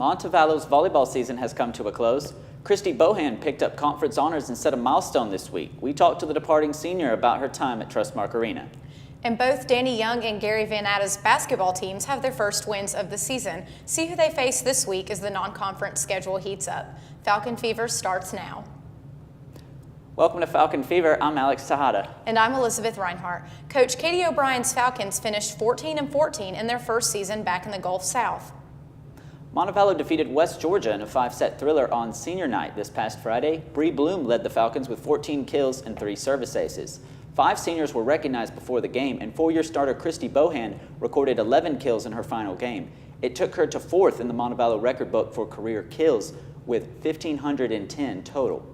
Montevallo's volleyball season has come to a close. Christy Bohan picked up conference honors and set a milestone this week. We talked to the departing senior about her time at Trustmark Arena. And both Danny Young and Gary Van Atta's basketball teams have their first wins of the season. See who they face this week as the non-conference schedule heats up. Falcon Fever starts now. Welcome to Falcon Fever. I'm Alex Tejada. And I'm Elizabeth Reinhart. Coach Katie O'Brien's Falcons finished 14-14 in their first season back in the Gulf South. Montevallo defeated West Georgia in a 5-set thriller on senior night this past Friday. Bree Bloom led the Falcons with 14 kills and 3 service aces. 5 seniors were recognized before the game, and 4-year starter Christy Bohan recorded 11 kills in her final game. It took her to 4th in the Montevallo record book for career kills with 1,510 total.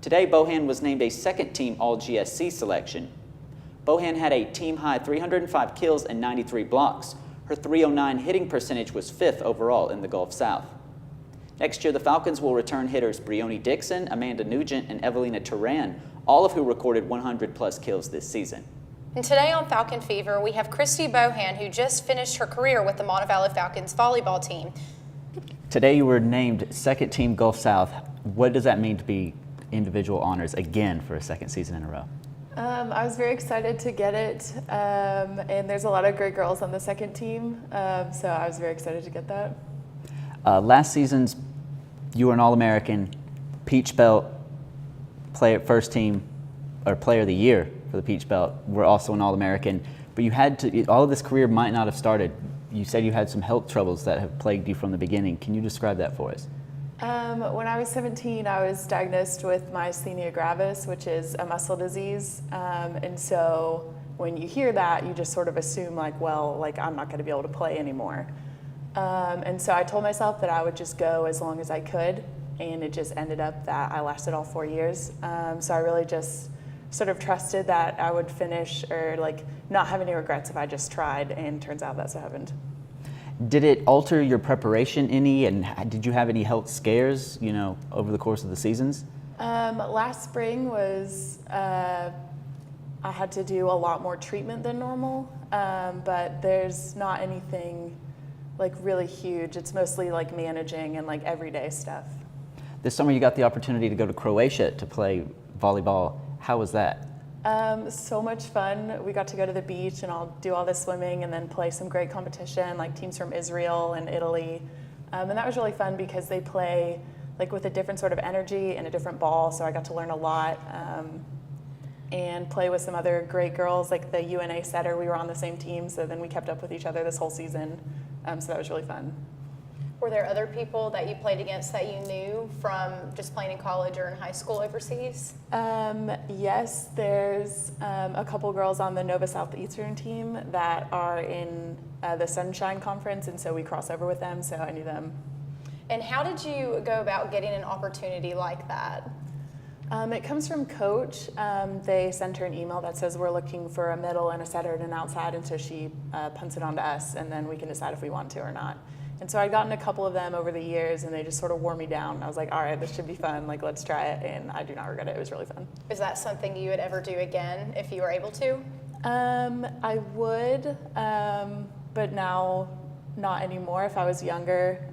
Today, Bohan was named a second-team All-GSC selection. Bohan had a team-high 305 kills and 93 blocks. Her .309 hitting percentage was 5th overall in the Gulf South. Next year, the Falcons will return hitters Brioni Dixon, Amanda Nugent, and Evelina Turan, all of who recorded 100-plus kills this season. And today on Falcon Fever, we have Christy Bohan, who just finished her career with the Montevallo Falcons volleyball team. Today, you were named second-team Gulf South. What does that mean to be individual honors again for a second season in a row? I was very excited to get it, and there's a lot of great girls on the second team, so I was very excited to get that. Last season's, you were an All-American, Peach Belt, first team, or Player of the Year for the Peach Belt. Were also an All-American, but you had to. All of this career might not have started. You said you had some health troubles that have plagued you from the beginning. Can you describe that for us? When I was 17, I was diagnosed with myasthenia gravis, which is a muscle disease. And so when you hear that, you just sort of assume like, well, like I'm not going to be able to play anymore. And so I told myself that I would just go as long as I could. And it just ended up that I lasted all 4 years. So I really just sort of trusted that I would finish or like not have any regrets if I just tried. And turns out that's what happened. Did it alter your preparation any, and did you have any health scares, over the course of the seasons? Last spring was, I had to do a lot more treatment than normal, but there's not anything like really huge. It's mostly like managing and like everyday stuff. This summer you got the opportunity to go to Croatia to play volleyball. How was that? So much fun. We got to go to the beach and I'll do all this swimming and then play some great competition like teams from Israel and Italy. And that was really fun because they play like with a different sort of energy and a different ball. So I got to learn a lot and play with some other great girls like the UNA setter. We were on the same team. So then we kept up with each other this whole season. So that was really fun. Were there other people that you played against that you knew from just playing in college or in high school overseas? Yes, there's a couple girls on the Nova Southeastern team that are in the Sunshine Conference, and so we cross over with them, so I knew them. And how did you go about getting an opportunity like that? It comes from coach. They sent her an email that says we're looking for a middle and a setter and an outside, and so she punts it on to us, and then we can decide if we want to or not. And so I'd gotten a couple of them over the years, and they just sort of wore me down. I was like, all right, this should be fun. Like, let's try it. And I do not regret it. It was really fun. Is that something you would ever do again if you were able to? I would, but now not anymore. If I was younger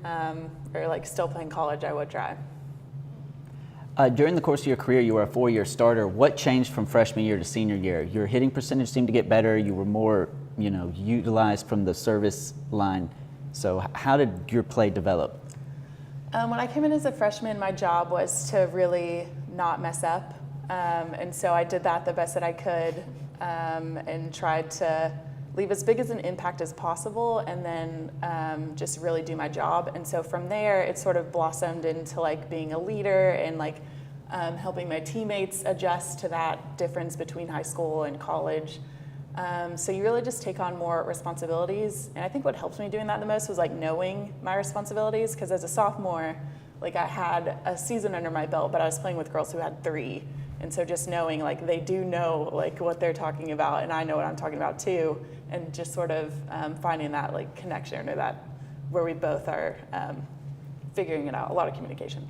or like still playing college, I would try. During the course of your career, you were a 4-year starter. What changed from freshman year to senior year? Your hitting percentage seemed to get better. You were more, utilized from the service line. So how did your play develop? When I came in as a freshman, my job was to really not mess up. And so I did that the best that I could and tried to leave as big as an impact as possible and then just really do my job. And so from there, it sort of blossomed into like being a leader and like helping my teammates adjust to that difference between high school and college. So you really just take on more responsibilities. And I think what helped me doing that the most was like knowing my responsibilities, because as a sophomore, like I had a season under my belt, but I was playing with girls who had 3. And so just knowing like they do know like what they're talking about and I know what I'm talking about too. And just sort of finding that like connection or that where we both are figuring it out, a lot of communication.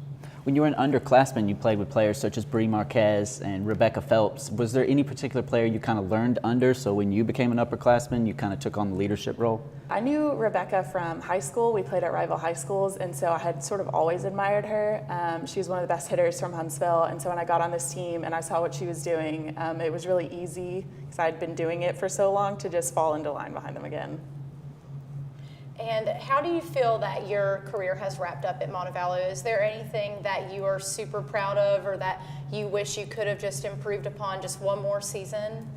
When you were an underclassman, you played with players such as Bree Marquez and Rebecca Phelps. Was there any particular player you kind of learned under, so when you became an upperclassman, you kind of took on the leadership role? I knew Rebecca from high school. We played at rival high schools, and so I had sort of always admired her. She was one of the best hitters from Huntsville, and so when I got on this team and I saw what she was doing, it was really easy, because I'd been doing it for so long, to just fall into line behind them again. And how do you feel that your career has wrapped up at Montevallo? Is there anything that you are super proud of or that you wish you could have just improved upon just one more season?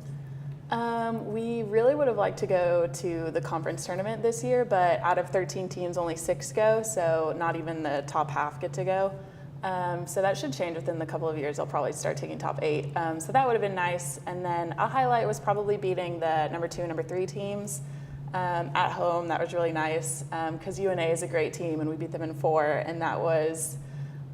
We really would have liked to go to the conference tournament this year, but out of 13 teams, only 6 go, so not even the top half get to go. So that should change within the couple of years. I'll probably start taking top 8. So that would have been nice. And then a highlight was probably beating the number 2 and number 3 teams. At home. That was really nice because UNA is a great team and we beat them in 4, and that was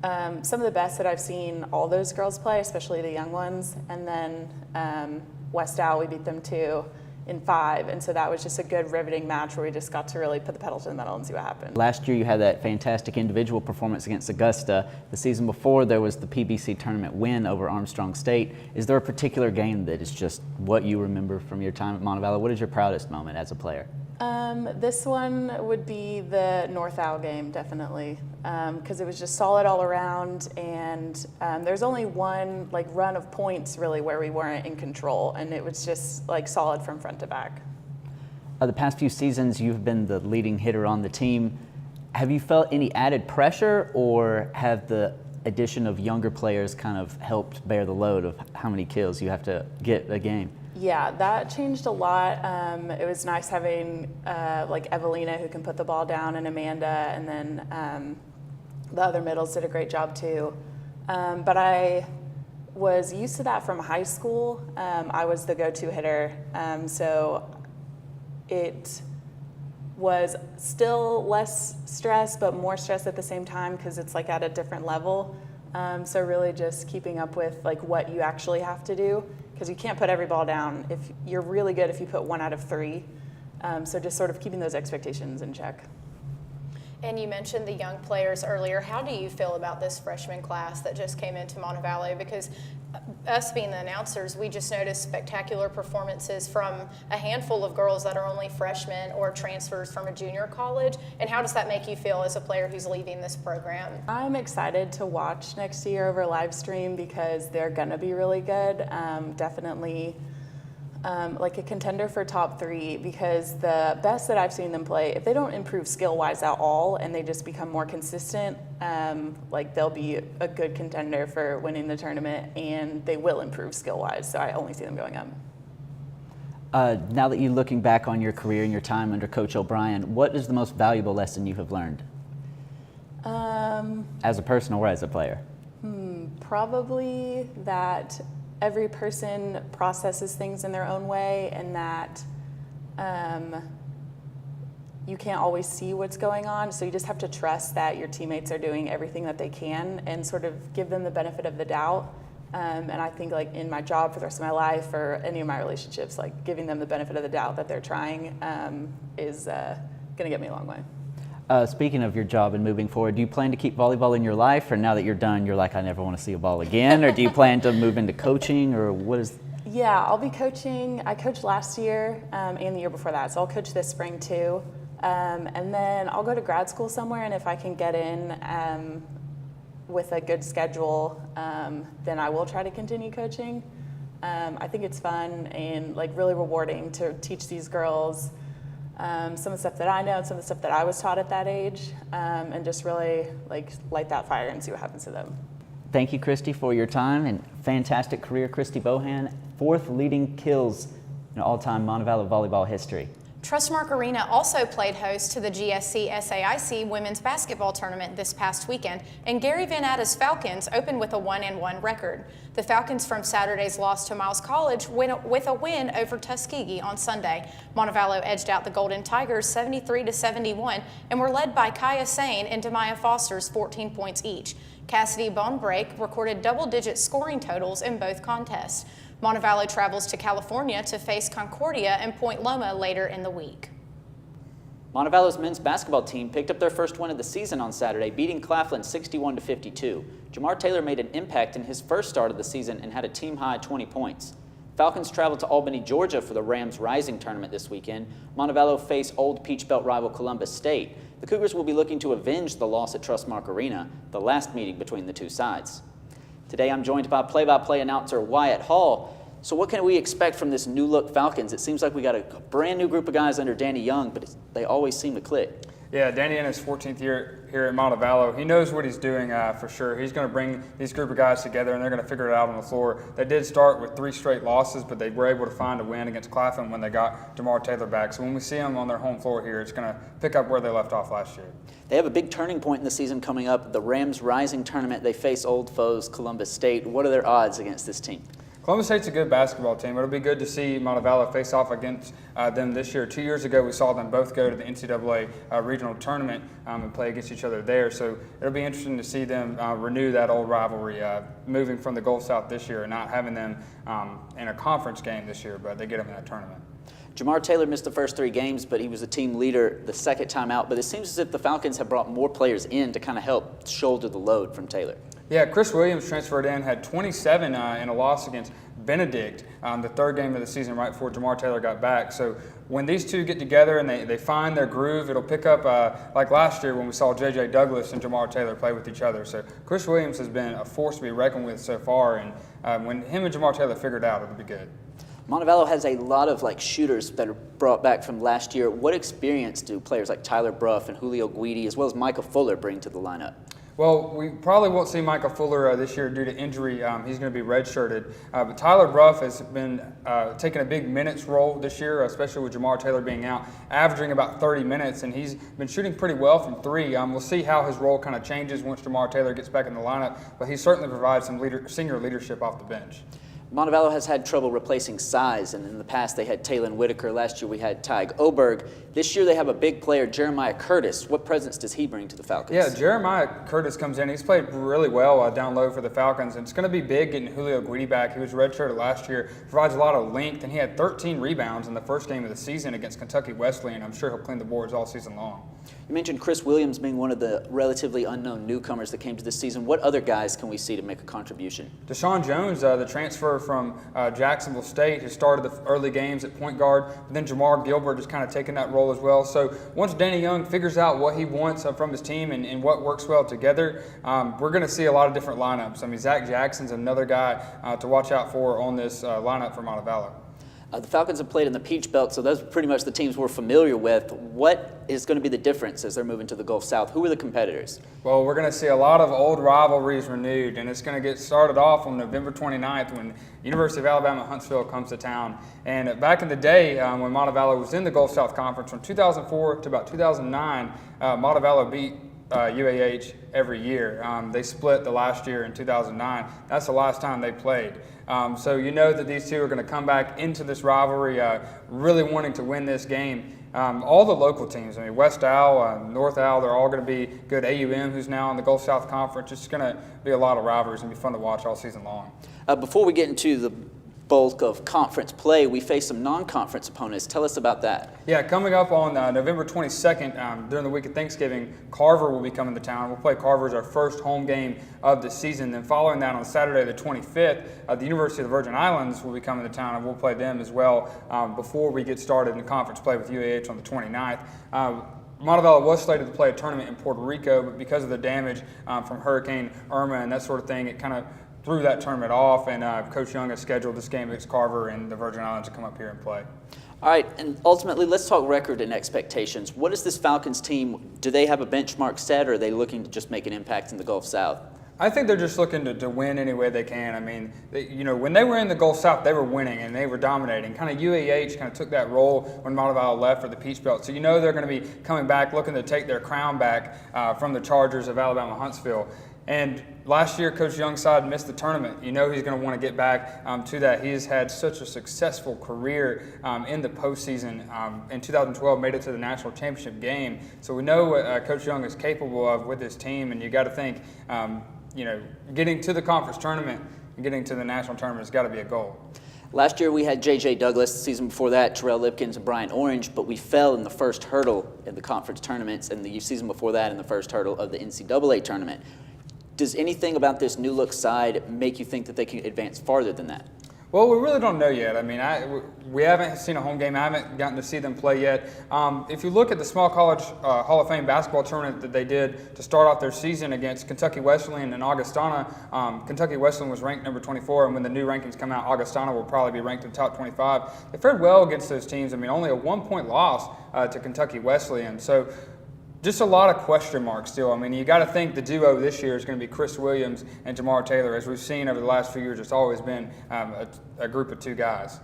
some of the best that I've seen all those girls play, especially the young ones. And then West Al, we beat them 2 in 5, and so that was just a good riveting match where we just got to really put the pedal to the metal and see what happened. Last year you had that fantastic individual performance against Augusta. The season before there was the PBC tournament win over Armstrong State. Is there a particular game that is just what you remember from your time at Montevallo? What is your proudest moment as a player? This one would be the North Al game, definitely, because it was just solid all around, and there's only one run of points really where we weren't in control, and it was just solid from front to back. The past few seasons you've been the leading hitter on the team. Have you felt any added pressure, or have the addition of younger players kind of helped bear the load of how many kills you have to get a game? Yeah, that changed a lot. It was nice having Evelina, who can put the ball down, and Amanda, and then the other middles did a great job too. But I was used to that from high school. I was the go-to hitter, so it was still less stress, but more stress at the same time because it's at a different level. So really just keeping up with what you actually have to do, because you can't put every ball down. If you're really good if you put 1 out of 3. So just sort of keeping those expectations in check. And you mentioned the young players earlier. How do you feel about this freshman class that just came into Montevallo? Because us being the announcers, we just noticed spectacular performances from a handful of girls that are only freshmen or transfers from a junior college. And how does that make you feel as a player who's leaving this program? I'm excited to watch next year over live stream because they're going to be really good. Definitely a contender for top 3, because the best that I've seen them play, if they don't improve skill-wise at all and they just become more consistent, they'll be a good contender for winning the tournament, and they will improve skill-wise, so I only see them going up. Now that you're looking back on your career and your time under Coach O'Brien, what is the most valuable lesson you have learned? As a person or as a player? Probably that every person processes things in their own way, and that you can't always see what's going on, so you just have to trust that your teammates are doing everything that they can and sort of give them the benefit of the doubt. And I think in my job for the rest of my life or any of my relationships, giving them the benefit of the doubt that they're trying is going to get me a long way. Speaking of your job and moving forward, do you plan to keep volleyball in your life, or now that you're done, you're I never want to see a ball again, or do you plan to move into coaching, or what is? Yeah, I'll be coaching. I coached last year and the year before that, so I'll coach this spring too. And then I'll go to grad school somewhere, and if I can get in with a good schedule, then I will try to continue coaching. I think it's fun and really rewarding to teach these girls some of the stuff that I know and some of the stuff that I was taught at that age, and just really light that fire and see what happens to them. Thank you, Christy, for your time and fantastic career. Christy Bohan, 4th leading kills in all-time Montevallo volleyball history. Trustmark Arena also played host to the GSC SAIC women's basketball tournament this past weekend, and Gary Van Atta's Falcons opened with a 1-1 record. The Falcons from Saturday's loss to Miles College went with a win over Tuskegee on Sunday. Montevallo edged out the Golden Tigers 73-71 and were led by Kaya Sane and Demaya Foster's 14 points each. Cassidy Bonebrake recorded double-digit scoring totals in both contests. Montevallo travels to California to face Concordia and Point Loma later in the week. Montevallo's men's basketball team picked up their first win of the season on Saturday, beating Claflin 61-52. Jamar Taylor made an impact in his first start of the season and had a team-high 20 points. Falcons traveled to Albany, Georgia for the Rams Rising tournament this weekend. Montevallo face old Peach Belt rival Columbus State. The Cougars will be looking to avenge the loss at Trustmark Arena, the last meeting between the two sides. Today I'm joined by play-by-play announcer Wyatt Hall. So what can we expect from this new-look Falcons? It seems like we got a brand new group of guys under Danny Young, but they always seem to click. Yeah, Danny in his 14th year here at Montevallo. He knows what he's doing for sure. He's going to bring these group of guys together, and they're going to figure it out on the floor. They did start with 3 straight losses, but they were able to find a win against Claflin when they got Jamar Taylor back. So when we see them on their home floor here, it's going to pick up where they left off last year. They have a big turning point in the season coming up, the Rams Rising tournament. They face old foes Columbus State. What are their odds against this team? Columbus State's a good basketball team. It'll be good to see Montevallo face off against them this year. 2 years ago, we saw them both go to the NCAA regional tournament and play against each other there. So it'll be interesting to see them renew that old rivalry, moving from the Gulf South this year and not having them in a conference game this year, but they get them in that tournament. Jamar Taylor missed the first 3 games, but he was the team leader the second time out. But it seems as if the Falcons have brought more players in to kind of help shoulder the load from Taylor. Yeah, Chris Williams transferred in, had 27 in a loss against Benedict, the 3rd game of the season right before Jamar Taylor got back. So when these two get together and they find their groove, it'll pick up like last year when we saw J.J. Douglas and Jamar Taylor play with each other. So Chris Williams has been a force to be reckoned with so far, and when him and Jamar Taylor figure it out, it'll be good. Montevallo has a lot of shooters that are brought back from last year. What experience do players like Tyler Bruff and Julio Guidi, as well as Micah Fuller, bring to the lineup? Well, we probably won't see Micah Fuller this year due to injury. He's going to be redshirted. But Tyler Bruff has been taking a big minutes role this year, especially with Jamar Taylor being out, averaging about 30 minutes, and he's been shooting pretty well from 3. We'll see how his role kind of changes once Jamar Taylor gets back in the lineup, but he certainly provides some senior leadership off the bench. Montevallo has had trouble replacing size, and in the past they had Taylon Whitaker. Last year we had Tyg Oberg. This year they have a big player, Jeremiah Curtis. What presence does he bring to the Falcons? Yeah, Jeremiah Curtis comes in. He's played really well down low for the Falcons, and it's going to be big getting Julio Guidi back. He was redshirted last year, provides a lot of length, and he had 13 rebounds in the first game of the season against Kentucky Wesleyan. I'm sure he'll clean the boards all season long. You mentioned Chris Williams being one of the relatively unknown newcomers that came to this season. What other guys can we see to make a contribution? Deshaun Jones, the transfer from Jacksonville State, has started the early games at point guard, but then Jamar Gilbert has kind of taken that role as well. So once Danny Young figures out what he wants from his team and what works well together, we're going to see a lot of different lineups. I mean, Zach Jackson's another guy to watch out for on this lineup for Montevallo. The Falcons have played in the Peach Belt, so those are pretty much the teams we're familiar with. What is going to be the difference as they're moving to the Gulf South? Who are the competitors? Well, we're going to see a lot of old rivalries renewed, and it's going to get started off on November 29th when University of Alabama Huntsville comes to town. And back in the day when Montevallo was in the Gulf South Conference from 2004 to about 2009, Montevallo beat UAH every year. They split the last year in 2009. That's the last time they played. So you know that these two are going to come back into this rivalry really wanting to win this game. All the local teams, I mean, West Al, North Al, they're all going to be good. AUM, who's now in the Gulf South Conference, it's going to be a lot of rivalries and be fun to watch all season long. Before we get into the bulk of conference play, we face some non-conference opponents. Tell us about that. Yeah, coming up on November 22nd, during the week of Thanksgiving, Carver will be coming to town. We'll play Carver as our first home game of the season. Then following that on Saturday the 25th, the University of the Virgin Islands will be coming to town, and we'll play them as well before we get started in conference play with UAH on the 29th. Montevallo was slated to play a tournament in Puerto Rico, but because of the damage from Hurricane Irma and that sort of thing, it kind of threw that tournament off, and Coach Young has scheduled this game against Carver and the Virgin Islands to come up here and play. All right, and ultimately, let's talk record and expectations. What is this Falcons team? Do they have a benchmark set, or are they looking to just make an impact in the Gulf South? I think they're just looking to win any way they can. I mean, when they were in the Gulf South, they were winning and they were dominating. Kind of UAH kind of took that role when Montevallo left for the Peach Belt. So you know they're going to be coming back, looking to take their crown back from the Chargers of Alabama Huntsville. And last year, Coach Young's side missed the tournament. You know he's going to want to get back to that. He has had such a successful career in the postseason. In 2012, made it to the national championship game. So we know what Coach Young is capable of with his team. And you got to think, getting to the conference tournament and getting to the national tournament has got to be a goal. Last year we had J.J. Douglas, the season before that, Terrell Lipkins and Brian Orange, but we fell in the first hurdle in the conference tournaments, and the season before that in the first hurdle of the NCAA tournament. Does anything about this new look side make you think that they can advance farther than that? Well, we really don't know yet. I mean, we haven't seen a home game. I haven't gotten to see them play yet. If you look at the Small College Hall of Fame basketball tournament that they did to start off their season against Kentucky Wesleyan and Augustana, Kentucky Wesleyan was ranked number 24, and when the new rankings come out, Augustana will probably be ranked in the top 25. They fared well against those teams. I mean, only a 1-point loss to Kentucky Wesleyan. So just a lot of question marks still. I mean, you got to think the duo this year is going to be Chris Williams and Jamar Taylor. As we've seen over the last few years, it's always been a group of two guys.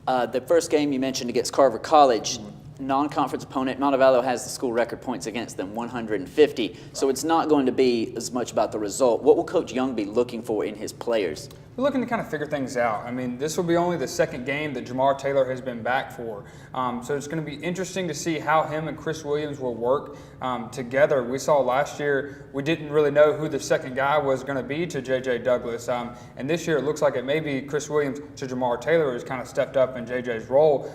The first game you mentioned against Carver College, non-conference opponent, Montevallo has the school record points against them, 150. So it's not going to be as much about the result. What will Coach Young be looking for in his players? We're looking to kind of figure things out. I mean, this will be only the second game that Jamar Taylor has been back for. So it's going to be interesting to see how him and Chris Williams will work together. We saw last year we didn't really know who the second guy was going to be to J.J. Douglas. And this year it looks like it may be Chris Williams to Jamar Taylor, who's kind of stepped up in J.J.'s role.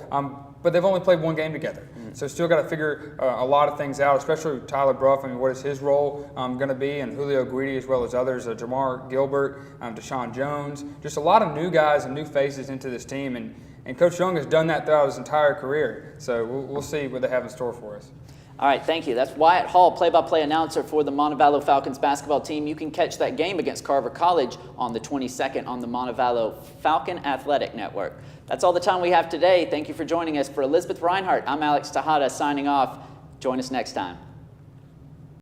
But they've only played one game together. So still got to figure a lot of things out, especially with Tyler Bruff. I mean, what is his role going to be? And Julio Guidi as well as others, Jamar Gilbert, Deshaun Jones. Just a lot of new guys and new faces into this team. And Coach Young has done that throughout his entire career. So we'll see what they have in store for us. All right, thank you. That's Wyatt Hall, play-by-play announcer for the Montevallo Falcons basketball team. You can catch that game against Carver College on the 22nd on the Montevallo Falcon Athletic Network. That's all the time we have today. Thank you for joining us. For Elizabeth Reinhart, I'm Alex Tejada signing off. Join us next time.